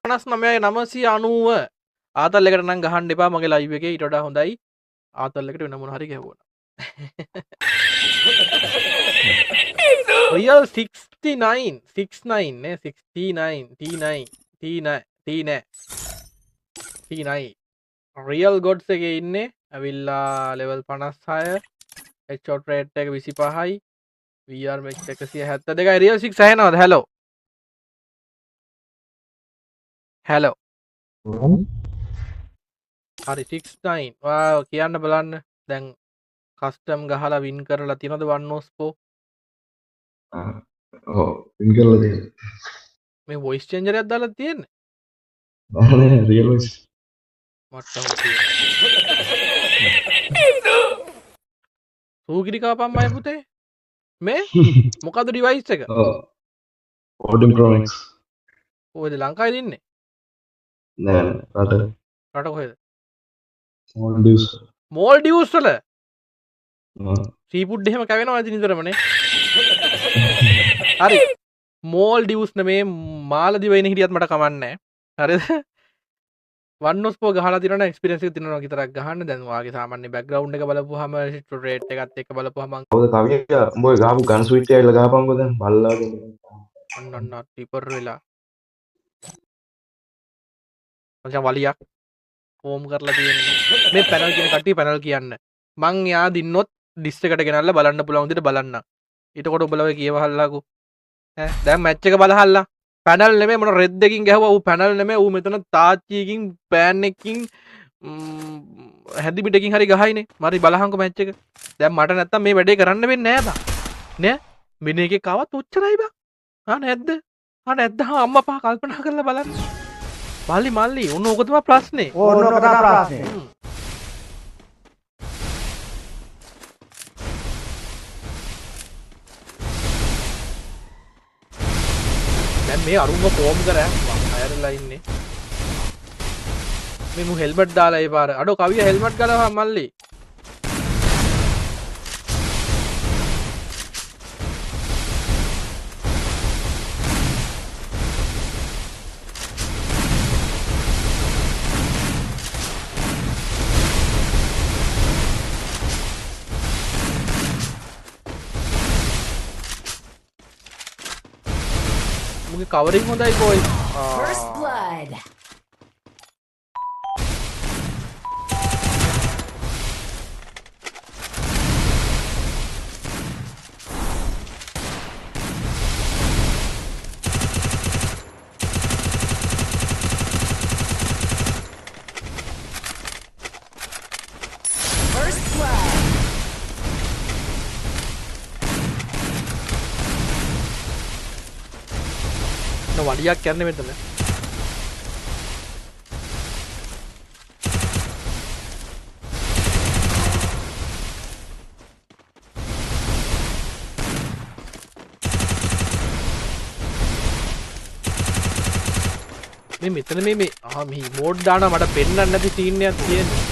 59,990 ආතල් එකට නම් ගහන්න එපා මගේ ලයිව් එකේ ඊට වඩා හොඳයි ආතල් එකට වෙන මොන හරි ගැහුවා Real 69 69 නේ 69 T9 Real Gods එකේ ඉන්නේ ඇවිල්ලා level 56 headshot rate එක 25යි VR max 172යි Real 6 ඇහෙනවද hello හරි 69 ඔයා කියන්න බලන්න දැන් කස්ටම් ගහලා වින් කරලා තියෙනවද වන්නෝස්පෝ ඔව් වින් කරලා තියෙනවා මේ වොයිස් චේන්ජර් එකක් දාලා තියෙන්නේ නෑ රියල් වොයිස් මට්ටම සූගිරි කාපම් මය පුතේ මේ මොකද්ද ඩිවයිස් එක ඔව් ඕඩින් ප්‍රෝ මැක්ස් ඔයද ලංකාවේ ඉන්නේ නෑ රට කොහෙද මෝල්ඩිව්ස් වල සීෆුඩ් එහෙම කැවෙනවා ඉතින් නිතරමනේ හරි මෝල්ඩිව්ස් නෙමේ මාලදිව වෙන හිටියත් මට කමන්නේ හරිද වන්නොස්පෝ ගහලා තියෙනවා එක්ස්පීරියන්ස් එක තියෙනවා විතරක් ගහන්න දැන් වාගේ සාමාන්‍ය බෑග්ග්‍රවුන්ඩ් එක බලපුවාම රේට් එකත් එක්ක බලපුවාම ඔය කවිය උඹ ගහපු ගන් ස්විච් එකල ගහපන්කෝ දැන් බල්ලාගෙන අන්න ටිපර් වෙලා මචං වලියක් ෆෝම් කරලා තියෙන්නේ මේ පැනල් කියන කට්ටිය පැනල් කියන්න මං යා දින්නොත් ඩිස් එකට ගෙනල්ලා බලන්න පුළුවන් විදිහට බලන්න ඊටකොට ඔබලා ඔය කියවහල්ලාකෝ ඈ දැන් මැච් එක බලහල්ලා පැනල් නෙමෙයි මොන රෙඩ් එකකින් ගැහුවා ඌ පැනල් නෙමෙයි ඌ මෙතන තාච්චියකින් පෑන් එකකින් හැදි පිටකින් හරි ගහයිනේ මරි බලහංකෝ මැච් එක දැන් මට නැත්තම් මේ වැඩේ කරන්න වෙන්නේ නෑ නේ මින එකේ කවත් උච්චරයි බා නැද්ද නැද්ද අම්මා පහ කල්පනා කරලා බලන්න මල්ලි ඔන්න ඕක තමයි ප්‍රශ්නේ ඕක තමයි ප්‍රශ්නේ දැන් මේ අරුම්ව ෆෝම් කරා අයරලා ඉන්නේ මේ මු හෙල්මට් දාලා ඒ පාර අඩෝ කවිය හෙල්මට් ගලවා මල්ලි මුගේ කවරින් හොඳයි කෝයි First blood. First blood. වඩියක් කියන්නේ මෙතන මෙතන මේ මෝඩ් දානවා මට පෙන්වන්න නැති සීන් එකක් තියෙන්නේ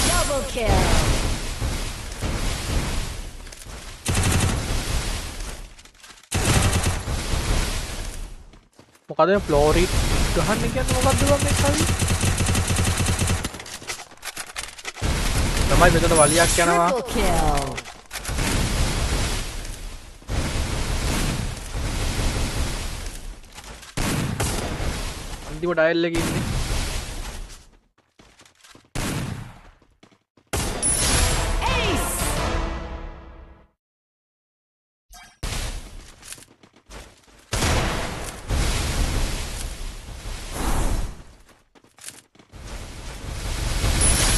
Double kill. මොකද ෆ්ලෝරිඩ් ගහන්න කියන්නේ මොකද්ද වගේ කවි තමයි මෙතන වලියක් යනවා Triple kill. අන්තිම ඩයල් එකේ ඉන්නේ Ace.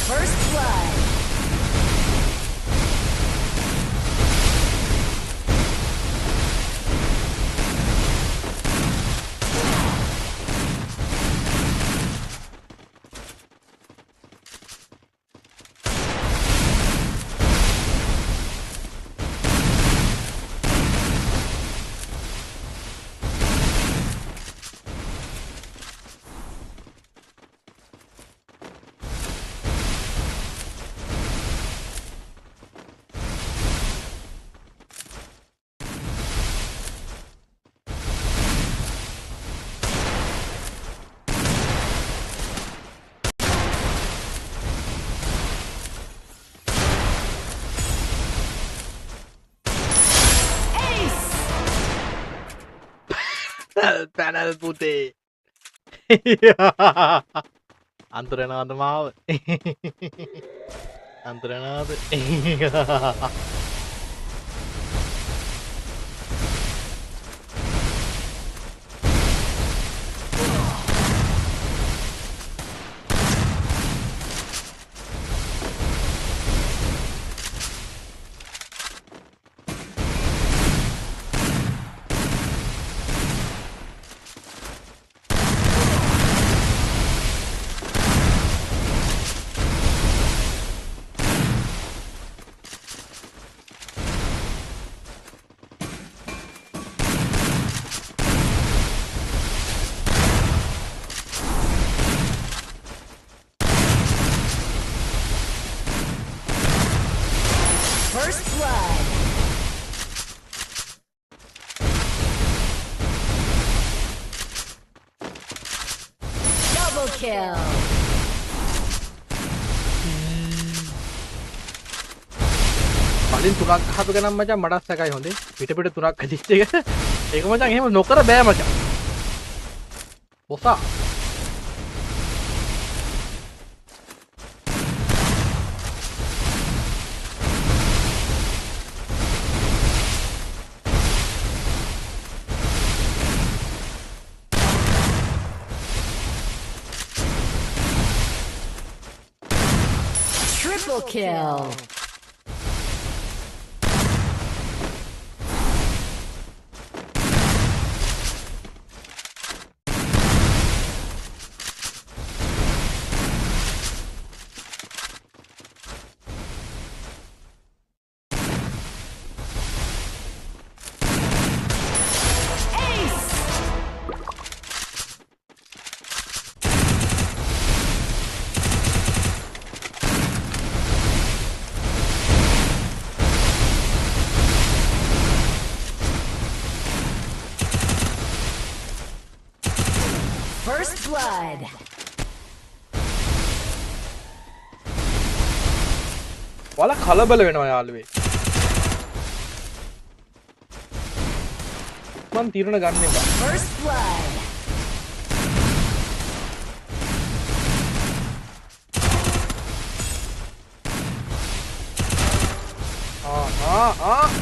First blood. පැනල් පුතේ අන්තරනාද මාව අන්තරනාද First blood. Double kill. කලින් තුනක් හප ගනම් මචං මටත් සැකයි හොඳේ පිට පිට තුනක් හදිච්ච එක ඒක මචං එහෙම නොකර බෑ මචං බොසා Triple kill. Ace. First blood. ඔයාලා කලබල වෙනවා යාළුවේ මං තීරණ ගන්න එපා First blood. Ace.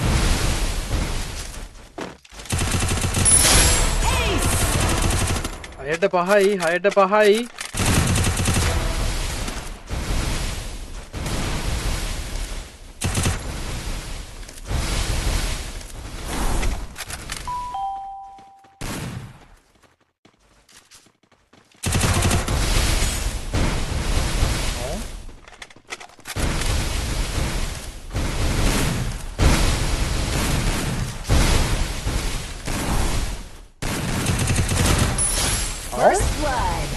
හයට පහයි First blood.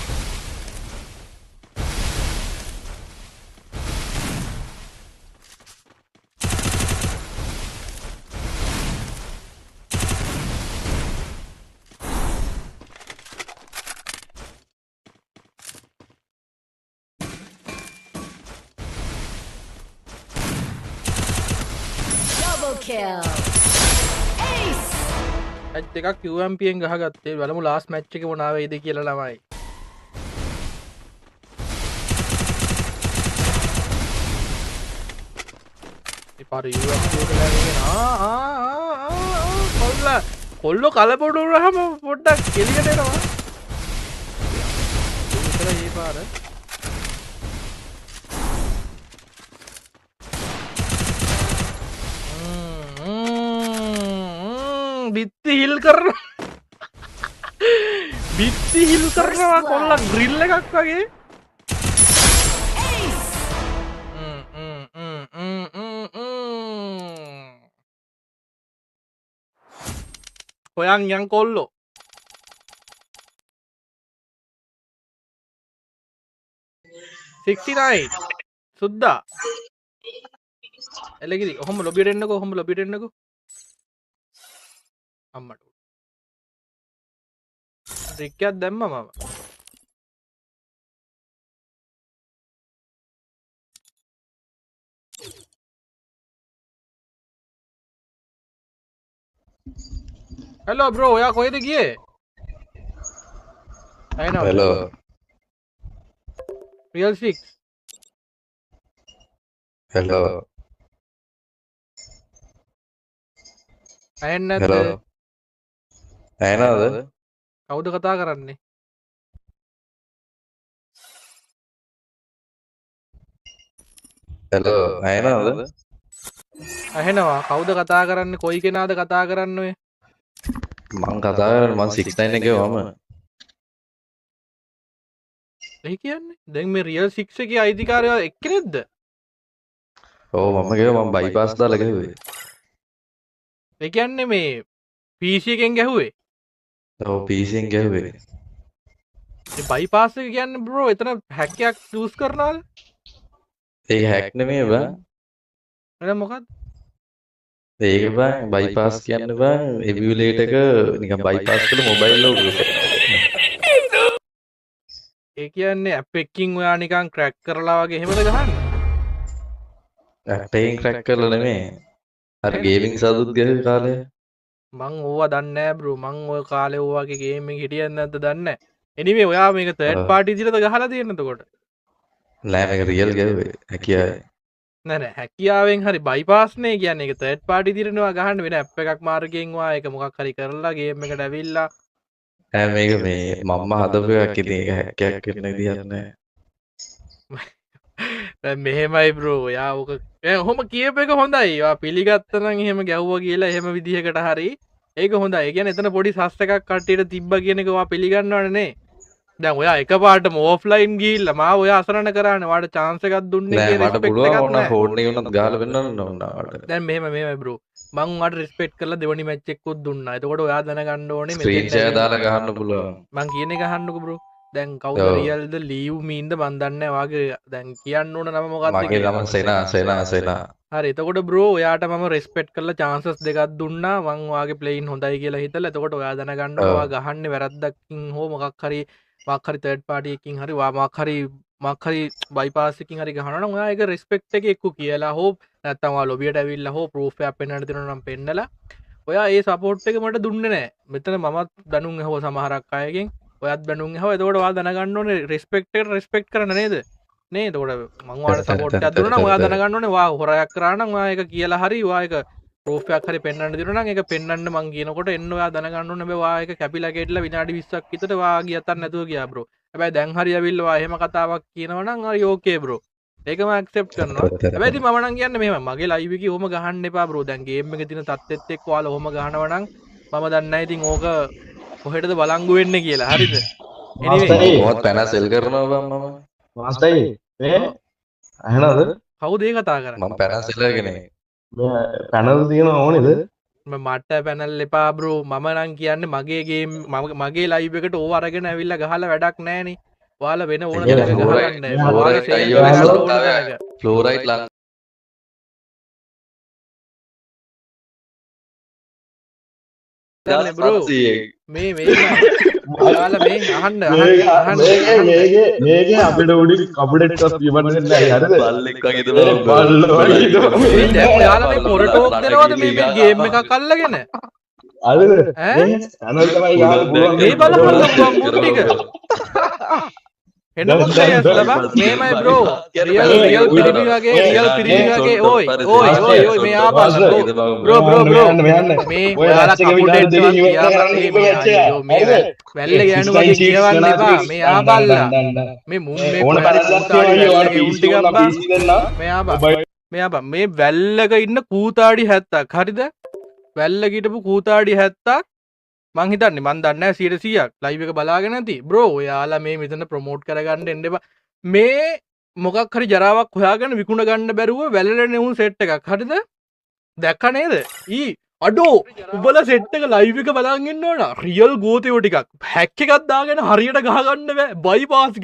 Double kill. Ace. ඇච් එකක් UMPෙන් ගහගත්තේ බලමු ලාස්ට් මැච් එක මොනවා වෙයිද කියලා ළමයි ඉපාර UMP එක ගාගෙන කොල්ලෝ කලබඩ වුණාම පොඩ්ඩක් එළියට එනවා විතර මේ පාර බිත්ති හිල් කරනවා බිත්ති හිල් කරනවා කොල්ලා ග්‍රිල් එකක් වගේ Ace. හොයන් යන් කොල්ලෝ සුද්දා එලගිරි ඔහොම ලොබියට එන්නකෝ ඔහොම ලොබියට එන්නකෝ අම්මට රික්කයක් දැම්ම මම හෙලෝ බ්‍රෝ ඔයා කොහෙද ගියේ ඇහෙනවද? hello Real 6 hello ඇහෙන්නේ hello නැද්ද? ඇහෙනවද කවුද කතා කරන්නේ? hello ඇහෙනවද ඇහෙනවා. කවුද කතා කරන්නේ? කොයි කෙනාද කතා කරන්නේ ඔය? මං කතා කරන්නේ මං 69 එකේ වම ඒ කියන්නේ දැන් මේ Real 6 එකේ අයිතිකාරයා එක්කෙනෙක්ද? ඔව් මම ගිහුවා මං බයිපාස් දාලා ගිහුවේ ඒ කියන්නේ මේ PC එකෙන් ගැහුවේ. ඔව් PC එකෙන් ගිහුවේ මේ බයිපාස් එක කියන්නේ බ්‍රෝ එතන හැක් එකක් යූස් කරනවද? ඒක හැක් නෙමෙයි බං එහෙනම් මොකක්ද? ඒක බං බයිපාස් කියන්නේ බං එමියුලේටර් එක නිකන් බයිපාස් කරලා මොබයිල් ලෝගෝ ඒ කියන්නේ ඇප් එකකින් ඔයා නිකන් ක්‍රැක් කරලා වගේ එහෙමද ගහන්නේ? ඇප් එකෙන් ක්‍රැක් කරලා නෙමෙයි අර ගේමින් සදුත් ගිහුවේ කාලේ මං ඕවා දන්නේ නැහැ බ්‍රෝ. මං ඔය කාලේ ඕවා වගේ ගේම් එක හිටියද නැද්ද දන්නේ නැහැ. anyway ඔයා මේක third party විදිහට ගහලා තියෙන එතකොට. නෑ මේක රියල් ගිහුවේ හැකියාවේ නෑ නෑ හැකියාවෙන් හරි බයිපාස් නේ කියන්නේ. ඒක third party විදිහට නවා ගහන්න වෙන ඇප් එකක් මාර්ගයෙන් වා ඒක මොකක් හරි කරලා ගේම් එකට ඇවිල්ලා ඈ මේක මේ මම්ම හදපු එකක් ඉතින් ඒක හැක්කයක් වෙන්න විදියක් නෑ දැන් මෙහෙමයි බ්‍රෝ. ඔයා ඕක ඔහොම කියප එක හොඳයි. ඔයා පිළිගත්තා නම් එහෙම ගැව්වා කියලා එහෙම විදිහකට හරි ඒක හොඳයි. ඒ කියන්නේ එතන පොඩි සස් එකක් කට්ටියට තිබ්බා කියන එක ඔයා පිළිගන්නවනේ නේ. දැන් ඔයා එකපාරටම ඕෆ්ලයින් ගිහිල්ලා මාව ඔයා අසරණ කරානේ. ඔයාට chance එකක් දුන්නේ නෑ කියලා මට respect පුළුවන් එකක් ඕන නෑ. ෆෝන් එකේ උනත් ගහලා වෙන්නන්න ඕන වට දැන් මෙහෙමයි බ්‍රෝ. මං ඔයාට රිස්පෙක්ට් කරලා දෙවනි මැච් එකකුත් දුන්නා. එතකොට ඔයා දැනගන්න ඕනේ ස්ක්‍රීන් ෂෙයා දාලා ගහන්න පුළුවන් මං කියන එක අහන්නකෝ බ්‍රෝ. දැන් කවුද ඔව්. රියල්ද ලීව් මීන්ද මන් දන්නේ නැහැ. වාගේ දැන් කියන්න ඕන නම මොකක්ද මගේ කියලා. නම සෙනා හරි එතකොට බ්‍රෝ ඔයාට මම රෙස්පෙක්ට් කරලා chances දෙකක් දුන්නා. මං ඔයාගේ ප්ලේයින් හොඳයි කියලා හිතලා. එතකොට ඔයා දැනගන්න ඔව්. ඔයා ගහන්නේ වැරද්දකින් හෝ මොකක් හරි third party එකකින් හරි මොකක් හරි bypass එකකින් හරි ගහනවා නම් ඔයා ඒක රෙස්පෙක්ට් එකේ එක්ක කියලා හෝ නැත්නම් ඔයා ලොබියට ඇවිල්ලා හෝ ප්‍රූෆ් එකක් පෙන්නන්න දෙනවා නම් පෙන්නලා ඔයා ඒ සපෝට් එක මට දුන්නේ නැහැ. මෙතන මමත් බැනුම් ඇහුවා සමහරක් අයගෙන්. ඔයත් බැනුම් ඇහුවා. එතකොට ඔයා දැනගන්න ඕනේ රෙස්පෙක්ට් එකට රෙස්පෙක්ට් කරන්න නේද? නේ එතකොට මං ඔයාලට සපෝට් එකක් දුන්නා නම් ඔයා දැනගන්න ඕනේ ඔයා හොරයක් කරා නම් ඔයා ඒක කියලා හරි ඔයා ඒක ප්‍රූෆ් එකක් හරි පෙන්වන්න දෙනවා නම් ඒක පෙන්වන්න මං කියනකොට එන්න ඔයා දැනගන්න ඕනේ හැබැයි ඔයා ඒක කැපිලා ගෙඩලා විනාඩි 20ක් විතර ඔයා ගියත් නැතුව ගියා බ්‍රෝ. හැබැයි දැන් හරි ඇවිල්ලා ඔයා එහෙම කතාවක් කියනවා නම් හරි ඕකේ බ්‍රෝ. ඒක මම ඇක්සෙප්ට් කරනවා. හැබැයි ඉතින් මම නම් කියන්නේ මෙහෙම මගේ ලයිව් එකේ ඔහම ගහන්න එපා බ්‍රෝ. දැන් ගේම් එකේ තියෙන තත්ත්වෙත් එක්ක ඔයාලා ඔහම ගහනවා නම් මම දන්නේ නැහැ ඉතින් ඕක කොහෙටද බලංගු වෙන්නේ කියලා. හරිද? anyway මොකත් පැන සෙල් කරනවා බං මම මාස්ටයි මේ ඇහෙනවද? කවුද ඒ කතා කරන්නේ? මම පැන සෙල්ලගෙන මේ පැනල් තියෙන ඕනේද? මට පැනල් එපා බ්‍රෝ. මම නම් කියන්නේ මගේ ගේම් මගේ ලයිව් එකට ඕව අරගෙන ඇවිල්ලා ගහලා වැඩක් නැහනේ. ඔයාලා වෙන ඕන ඒ දෙයක් කියන්නේ ගහගන්න. ෆ්ලෝරයිඩ් ඔයාගේ ෆ්ලෝරයිඩ් සේව් අයියෝ කරගන්න ඕන ලංකාවේ තැනක. ෆ්ලෝරයිඩ් ලං දැන් බ්‍රෝ 700 මේ ඔයාලා මේ අහන්න මේක අපිට උඩි කපුඩෙක්වත් ඉවරන්නේ නැහැ හරිද? බල්ලෙක් වගේද බල්ලෝ වගේ ඉදම. මේ දැන් ඔයාලා මේ පොර ටෝක් දෙනවද මේ ගේම් එකක් අල්ලගෙන? අරද? ඈ? පැනල් තමයි ගහන්න පුළුවන්. මේ බලන්න මුන් ටික. එනකොට ලබා මේමයි බ්‍රෝ. රියල් පිරිමි වගේ ඕයි මේ ආපස් බ්‍රෝ මේ ඔයාලා කපුඩෙක් අයියෝ මේ වැල්ල ගෑනු වගේ කියවන්න එපා. මේ ආබල්ලා මේ මුන් මේ ඕන පරිස්සම් උන් ටිකක් බා මේ ආබා මේ වැල්ලක ඉන්න කූතාඩි 70ක් හරිද? වැල්ලක හිටපු කූතාඩි 70ක් මං හිතන්නේ මන් දන්නේ නැහැ 100%ක් ලයිව් එක බලාගෙන නැති බ්‍රෝ. ඔයාලා මේ මෙතන ප්‍රොමෝට් කරගන්න එන්න එපා. මේ මොකක් හරි ජරාවක් හොයාගෙන විකුණ ගන්න බැරුව වැලල නෙවුන් සෙට් එකක් හරිද? දැක්ක නේද? අඩෝ උඹලා සෙට් එක ලයිව් එක බලන් ඉන්න ඕන. රියල් ගෝතයෝ ටිකක් හැක් එකක් දාගෙන හරියට ගහ ගන්න බෑ. බයිපාස්